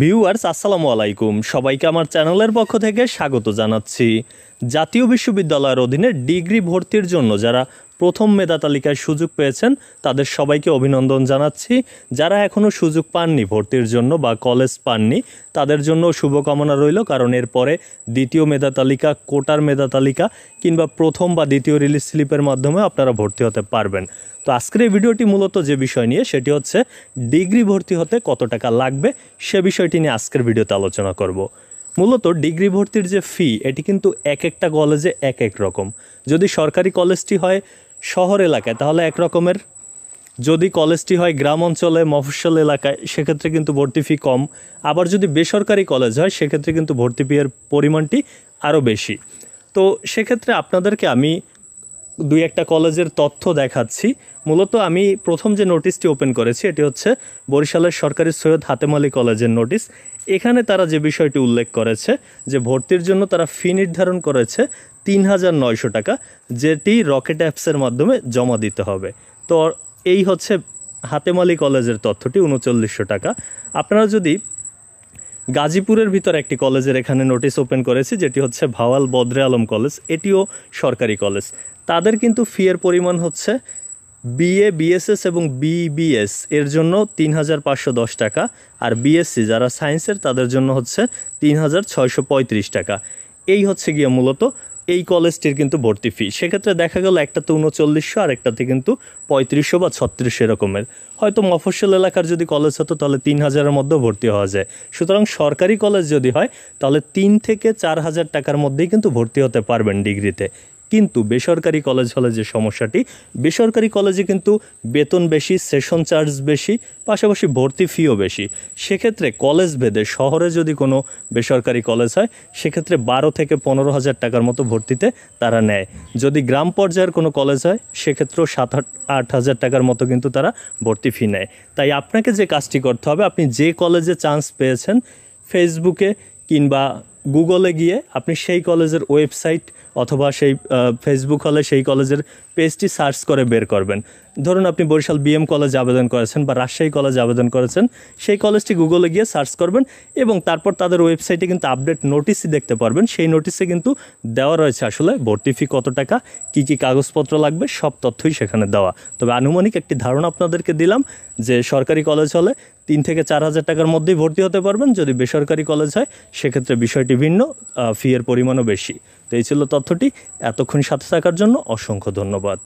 Viewers আসসালামু আলাইকুম, সবাইকে আমার চ্যানেলের পক্ষ থেকে স্বাগত জানাচ্ছি। জাতীয় বিশ্ববিদ্যালয়ের অধীনে ডিগ্রি ভর্তির জন্য যারা প্রথম মেধা তালিকায় সুযোগ পেয়েছেন তাদের সবাইকে অভিনন্দন জানাচ্ছি। যারা এখনও সুযোগ পাননি ভর্তির জন্য বা কলেজ পাননি তাদের জন্য শুভকামনা রইল, কারণ এরপরে দ্বিতীয় মেধা তালিকা, কোটার মেধা তালিকা কিংবা প্রথম বা দ্বিতীয় রিলিজ স্লিপের মাধ্যমে আপনারা ভর্তি হতে পারবেন। তো আজকের এই ভিডিওটি মূলত যে বিষয় নিয়ে, সেটি হচ্ছে ডিগ্রি ভর্তি হতে কত টাকা লাগবে সে বিষয়টি নিয়ে আজকের ভিডিওতে আলোচনা করব। মূলত ডিগ্রি ভর্তির যে ফি, এটি কিন্তু এক একটা কলেজে এক এক রকম। যদি সরকারি কলেজটি হয় শহর এলাকায় তাহলে এক রকমের, যদি কলেজটি হয় গ্রাম অঞ্চলে মফস্বল এলাকায় সেক্ষেত্রে কিন্তু ভর্তি ফি কম। আবার যদি বেসরকারি কলেজ হয় সেক্ষেত্রে কিন্তু ভর্তি ফির পরিমাণটি আরও বেশি। তো সেক্ষেত্রে আপনাদেরকে আমি দুই একটা কলেজের তথ্য দেখাচ্ছি। মূলত আমি প্রথম যে নোটিশটি ওপেন করেছি এটি হচ্ছে বরিশালের সরকারি সৈয়দ হাতেম আলী কলেজের নোটিশ। এখানে তারা যে বিষয়টি উল্লেখ করেছে যে ভর্তির জন্য তারা ফি নির্ধারণ করেছে ৩,৯০০ টাকা, যেটি রকেট অ্যাপসের মাধ্যমে জমা দিতে হবে। তো এই হচ্ছে হাতেম আলী কলেজের তথ্যটি, ৩৯০০ টাকা। আপনারা যদি গাজীপুরের ভিতর একটি কলেজের এখানে নোটিশ ওপেন করেছি, যেটি হচ্ছে ভাওয়াল বদরে আলম কলেজ, এটিও সরকারি কলেজ। তাদের কিন্তু ফি এর পরিমাণ হচ্ছে বিএ, বিএসএস এবং বিবিএস এর জন্য ৩,৫১০ টাকা, আর বিএসসি যারা সায়েন্সের তাদের জন্য হচ্ছে ৩,৬৩৫ টাকা। এই হচ্ছে গিয়ে মূলত এই কলেজটির কিন্তু ভর্তি ফি। সেক্ষেত্রে দেখা গেল একটাতে ৩৯০০ আর একটাতে কিন্তু ৩৫০০ বা ৩৬০০ এরকমের। হয়তো মফস্বল এলাকার যদি কলেজ হতো তাহলে ৩,০০০-এর মধ্যেও ভর্তি হওয়া যায়। সুতরাং সরকারি কলেজ যদি হয় তাহলে ৩ থেকে ৪,০০০ টাকার মধ্যেই কিন্তু ভর্তি হতে পারবেন ডিগ্রিতে। কিন্তু বেসরকারি কলেজ হলে যে সমস্যাটি, বেসরকারি কলেজে কিন্তু বেতন বেশি, সেশন চার্জ বেশি, পাশাপাশি ভর্তি ফিও বেশি। সেক্ষেত্রে কলেজ ভেদে শহরে যদি কোনো বেসরকারি কলেজ হয় সেক্ষেত্রে ১২ থেকে ১৫,০০০ টাকার মতো ভর্তিতে তারা নেয়। যদি গ্রাম পর্যায়ের কোনো কলেজ হয় সেক্ষেত্রেও ৭-৮ হাজার টাকার মতো কিন্তু তারা ভর্তি ফি নেয়। তাই আপনাকে যে কাজটি করতে হবে, আপনি যে কলেজে চান্স পেয়েছেন ফেসবুকে কিংবা গুগলে গিয়ে আপনি সেই কলেজের ওয়েবসাইট অথবা সেই ফেসবুক হলে সেই কলেজের পেজটি সার্চ করে বের করবেন। ধরুন আপনি বরিশাল বিএম কলেজে আবেদন করেছেন বা রাজশাহী কলেজে আবেদন করেছেন, সেই কলেজটি গুগলে গিয়ে সার্চ করবেন এবং তারপর তাদের ওয়েবসাইটে কিন্তু আপডেট নোটিশই দেখতে পারবেন। সেই নোটিশে কিন্তু দেওয়া রয়েছে আসলে ভর্তি ফি কত টাকা, কী কী কাগজপত্র লাগবে, সব তথ্যই সেখানে দেওয়া। তবে আনুমানিক একটি ধারণা আপনাদেরকে দিলাম যে সরকারি কলেজ হলে ৩ থেকে ৪,০০০ টাকার মধ্যেই ভর্তি হতে পারবেন। যদি বেসরকারি কলেজ হয় সেক্ষেত্রে বিষয়টি ভিন্ন, ফি এর পরিমাণও বেশি। তো এই ছিল তথ্যটি। এতক্ষণ সাথে থাকার জন্য অসংখ্য ধন্যবাদ।